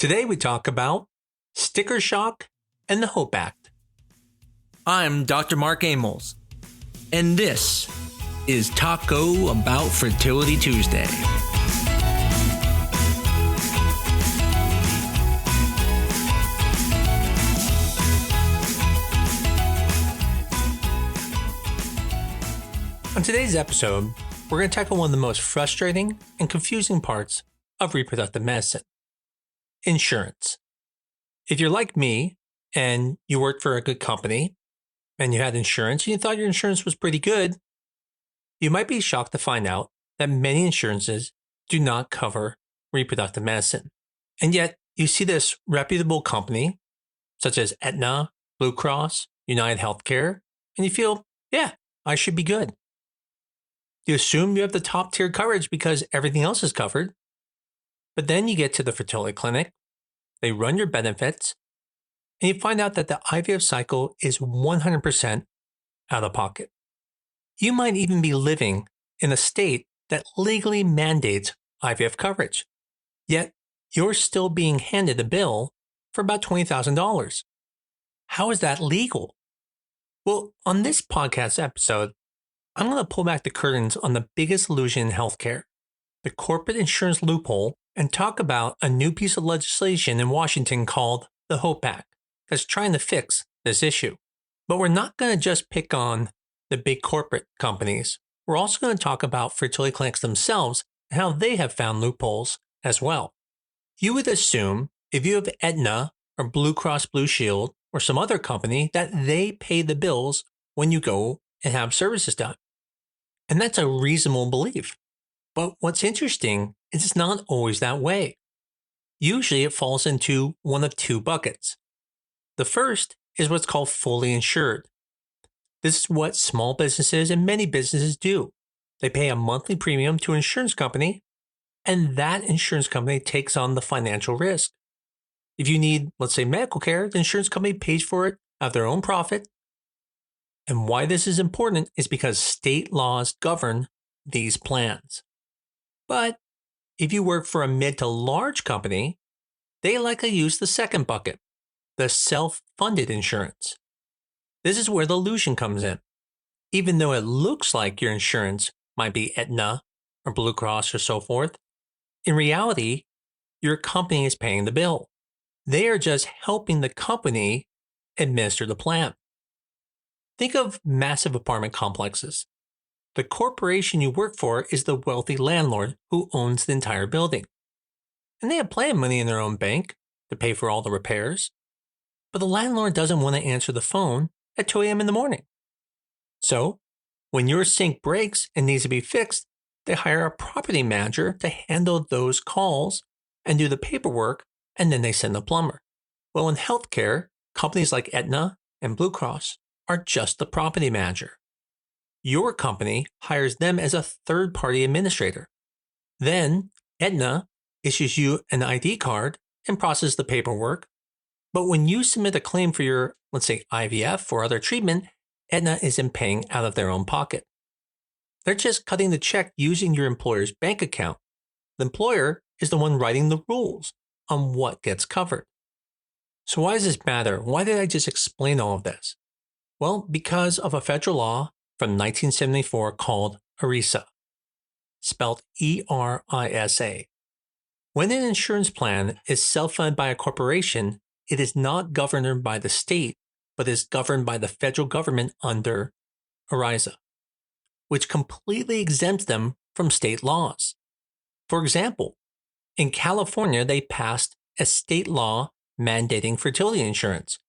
Today we talk about sticker shock and the HOPE Act. I'm Dr. Mark Amols, and this is Taco Bout Fertility Tuesday. On today's episode, we're going to tackle one of the most frustrating and confusing parts of reproductive medicine: insurance. If you're like me and you worked for a good company and you had insurance and you thought your insurance was pretty good, you might be shocked to find out that many insurances do not cover reproductive medicine. And yet you see this reputable company such as Aetna, Blue Cross, United Healthcare, and you feel, yeah, I should be good. You assume you have the top tier coverage because everything else is covered. But then you get to the fertility clinic, they run your benefits, and you find out that the IVF cycle is 100% out of pocket. You might even be living in a state that legally mandates IVF coverage, yet you're still being handed a bill for about $20,000. How is that legal? Well, on this podcast episode, I'm going to pull back the curtains on the biggest illusion in healthcare, the corporate insurance loophole, and talk about a new piece of legislation in Washington called the HOPE Act that's trying to fix this issue. But we're not going to just pick on the big corporate companies. We're also going to talk about fertility clinics themselves and how they have found loopholes as well. You would assume if you have Aetna or Blue Cross Blue Shield or some other company that they pay the bills when you go and have services done. And that's a reasonable belief. But what's interesting is it's not always that way. Usually it falls into one of two buckets. The first is what's called fully insured. This is what small businesses and many businesses do. They pay a monthly premium to an insurance company, and that insurance company takes on the financial risk. If you need, let's say, medical care, the insurance company pays for it out of their own profit. And why this is important is because state laws govern these plans. But if you work for a mid to large company, they likely use the second bucket, the self-funded insurance. This is where the illusion comes in. Even though it looks like your insurance might be Aetna or Blue Cross or so forth, in reality, your company is paying the bill. They are just helping the company administer the plan. Think of massive apartment complexes. The corporation you work for is the wealthy landlord who owns the entire building. And they have plenty of money in their own bank to pay for all the repairs. But the landlord doesn't want to answer the phone at 2 a.m. in the morning. So, when your sink breaks and needs to be fixed, they hire a property manager to handle those calls and do the paperwork, and then they send a plumber. Well, in healthcare, companies like Aetna and Blue Cross are just the property manager. Your company hires them as a third-party administrator. Then, Aetna issues you an ID card and processes the paperwork. But when you submit a claim for your, let's say, IVF or other treatment, Aetna isn't paying out of their own pocket. They're just cutting the check using your employer's bank account. The employer is the one writing the rules on what gets covered. So why does this matter? Why did I just explain all of this? Well, because of a federal law from 1974 called ERISA, spelled ERISA. When an insurance plan is self-funded by a corporation, it is not governed by the state, but is governed by the federal government under ERISA, which completely exempts them from state laws. For example, in California, they passed a state law mandating fertility insurance,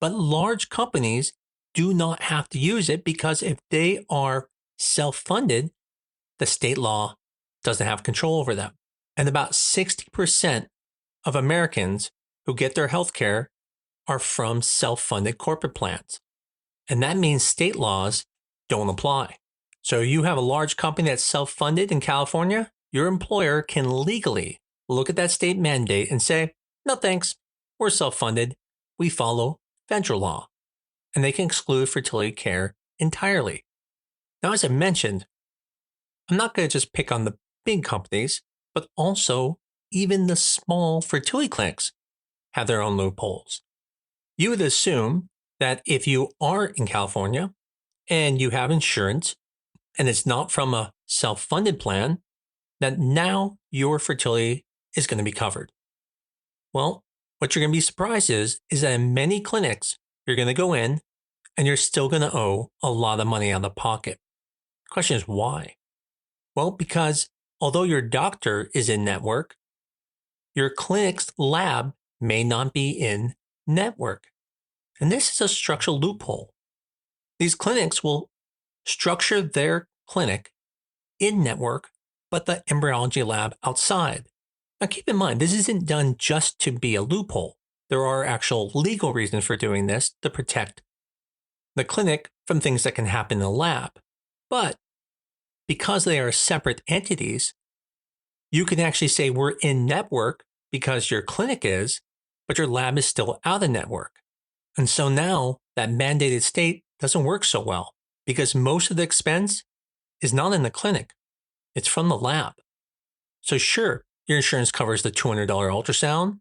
but large companies do not have to use it because if they are self-funded, the state law doesn't have control over them. And about 60% of Americans who get their health care are from self-funded corporate plans. And that means state laws don't apply. So you have a large company that's self-funded in California, your employer can legally look at that state mandate and say, no thanks, we're self-funded, we follow federal law. And they can exclude fertility care entirely. Now, as I mentioned, I'm not going to just pick on the big companies, but also even the small fertility clinics have their own loopholes. You would assume that if you are in California and you have insurance and it's not from a self-funded plan, that now your fertility is going to be covered. Well, what you're going to be surprised is that in many clinics, you're going to go in and you're still going to owe a lot of money out of pocket. The question is why? Well, because although your doctor is in network, your clinic's lab may not be in network. And this is a structural loophole. These clinics will structure their clinic in network, but the embryology lab outside. Now keep in mind, this isn't done just to be a loophole. There are actual legal reasons for doing this to protect the clinic from things that can happen in the lab. But because they are separate entities, you can actually say we're in network because your clinic is, but your lab is still out of network. And so now that mandated state doesn't work so well because most of the expense is not in the clinic. It's from the lab. So sure, your insurance covers the $200 ultrasound,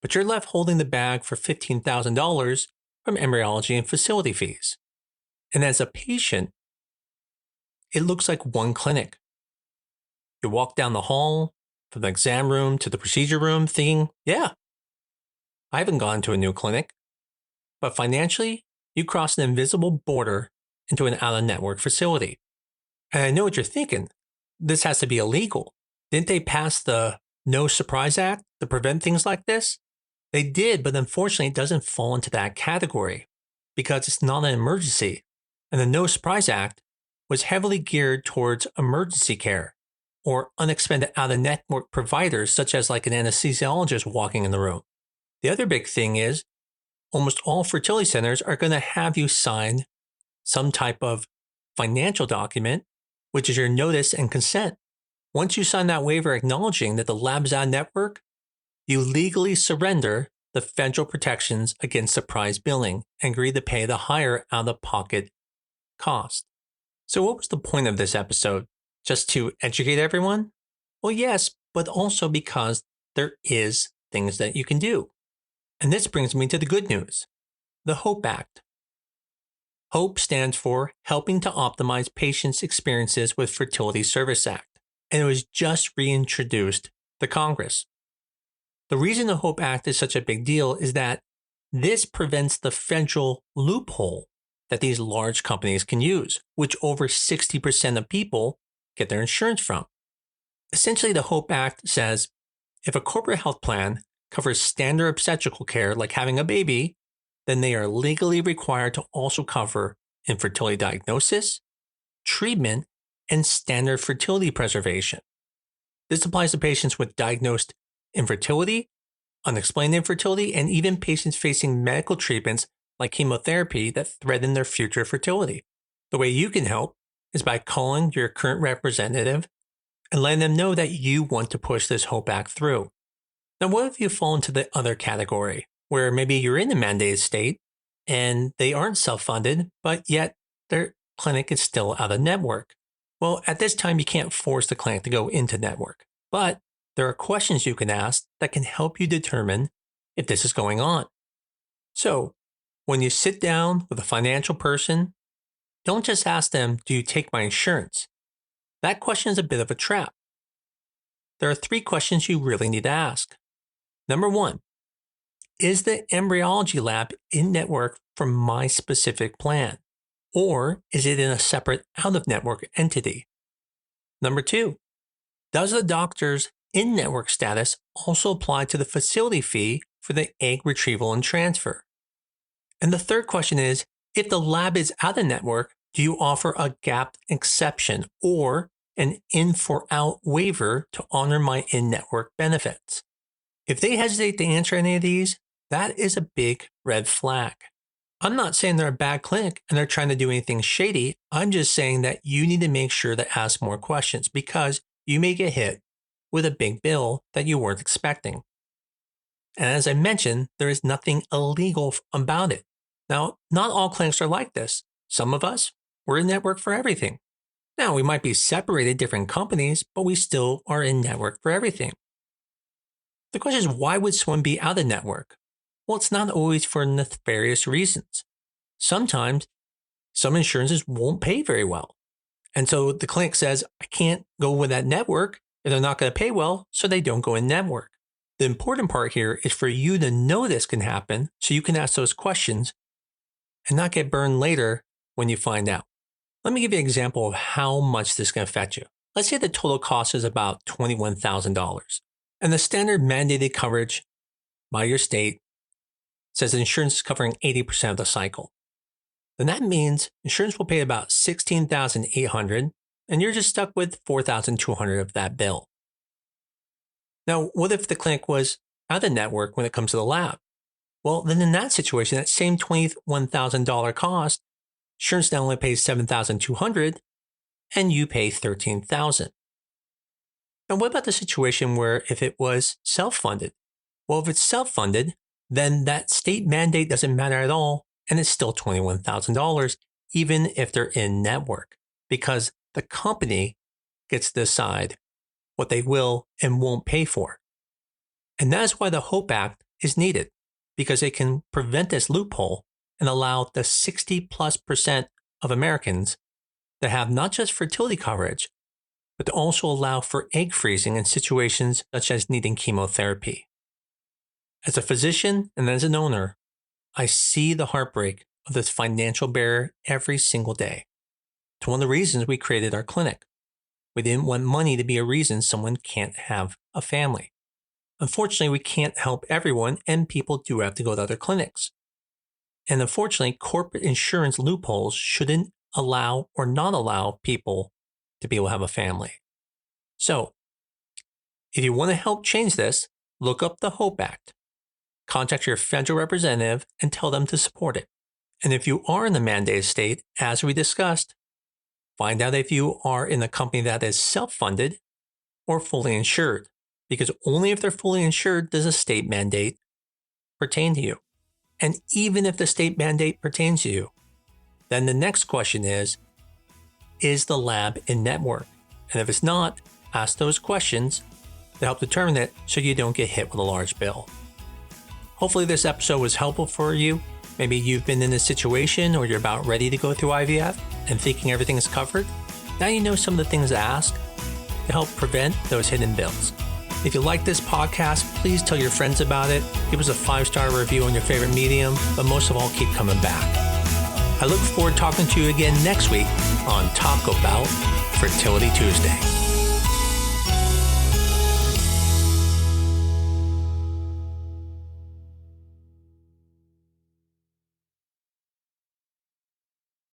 but you're left holding the bag for $15,000 from embryology and facility fees. And as a patient, it looks like one clinic. You walk down the hall from the exam room to the procedure room thinking, yeah, I haven't gone to a new clinic. But financially, you cross an invisible border into an out-of-network facility. And I know what you're thinking. This has to be illegal. Didn't they pass the No Surprise Act to prevent things like this? They did, but unfortunately, it doesn't fall into that category because it's not an emergency. And the No Surprise Act was heavily geared towards emergency care or unexpected out-of-network providers, such as like an anesthesiologist walking in the room. The other big thing is almost all fertility centers are going to have you sign some type of financial document, which is your notice and consent. Once you sign that waiver acknowledging that the lab is out of network, you legally surrender the federal protections against surprise billing and agree to pay the higher out-of-pocket cost. So what was the point of this episode? Just to educate everyone? Well, yes, but also because there is things that you can do. And this brings me to the good news, the HOPE Act. HOPE stands for Helping to Optimize Patients' Experiences with Fertility Service Act, and it was just reintroduced to Congress. The reason the HOPE Act is such a big deal is that this prevents the federal loophole that these large companies can use, which over 60% of people get their insurance from. Essentially, the HOPE Act says if a corporate health plan covers standard obstetrical care like having a baby, then they are legally required to also cover infertility diagnosis, treatment, and standard fertility preservation. This applies to patients with diagnosed infertility, unexplained infertility, and even patients facing medical treatments like chemotherapy that threaten their future fertility. The way you can help is by calling your current representative and letting them know that you want to push this HOPE Act through. Now, what if you fall into the other category, where maybe you're in a mandated state and they aren't self-funded, but yet their clinic is still out of network? Well, at this time, you can't force the clinic to go into network, but there are questions you can ask that can help you determine if this is going on. So, when you sit down with a financial person, don't just ask them, do you take my insurance? That question is a bit of a trap. There are 3 questions you really need to ask. Number 1, is the embryology lab in network for my specific plan? Or is it in a separate out-of-network entity? Number 2, does the doctor's in-network status also apply to the facility fee for the egg retrieval and transfer? And the third question is, if the lab is out of network, do you offer a gap exception or an in-for-out waiver to honor my in-network benefits? If they hesitate to answer any of these, that is a big red flag. I'm not saying they're a bad clinic and they're trying to do anything shady. I'm just saying that you need to make sure to ask more questions because you may get hit with a big bill that you weren't expecting. And as I mentioned, there is nothing illegal about it. Now, not all clinics are like this. Some of us, we're in network for everything. Now, we might be separated different companies, but we still are in network for everything. The question is, why would someone be out of network? Well, it's not always for nefarious reasons. Sometimes some insurances won't pay very well. And so the clinic says, I can't go with that network if they're not going to pay well, so they don't go in network. The important part here is for you to know this can happen so you can ask those questions and not get burned later when you find out. Let me give you an example of how much this can affect you. Let's say the total cost is about $21,000, and the standard mandated coverage by your state says that insurance is covering 80% of the cycle. Then that means insurance will pay about $16,800, and you're just stuck with $4,200 of that bill. Now, what if the clinic was out of network when it comes to the lab? Well, then in that situation, that same $21,000 cost, insurance now only pays $7,200, and you pay $13,000. Now, what about the situation where if it was self-funded? Well, if it's self-funded, then that state mandate doesn't matter at all, and it's still $21,000, even if they're in network, because the company gets to decide what they will and won't pay for. And that's why the HOPE Act is needed, because it can prevent this loophole and allow the 60+% of Americans that have not just fertility coverage, but to also allow for egg freezing in situations such as needing chemotherapy. As a physician and as an owner, I see the heartbreak of this financial barrier every single day. It's one of the reasons we created our clinic. We didn't want money to be a reason someone can't have a family. Unfortunately, we can't help everyone, and people do have to go to other clinics. And unfortunately, corporate insurance loopholes shouldn't allow or not allow people to be able to have a family. So, if you want to help change this, look up the HOPE Act. Contact your federal representative and tell them to support it. And if you are in the mandated state, as we discussed, find out if you are in a company that is self-funded or fully insured, because only if they're fully insured does a state mandate pertain to you. And even if the state mandate pertains to you, then the next question is the lab in network? And if it's not, ask those questions to help determine it so you don't get hit with a large bill. Hopefully this episode was helpful for you. Maybe you've been in a situation or you're about ready to go through IVF and thinking everything is covered. Now you know some of the things to ask to help prevent those hidden bills. If you like this podcast, please tell your friends about it. Give us a 5-star review on your favorite medium, but most of all, keep coming back. I look forward to talking to you again next week on Taco Bout Fertility Tuesday.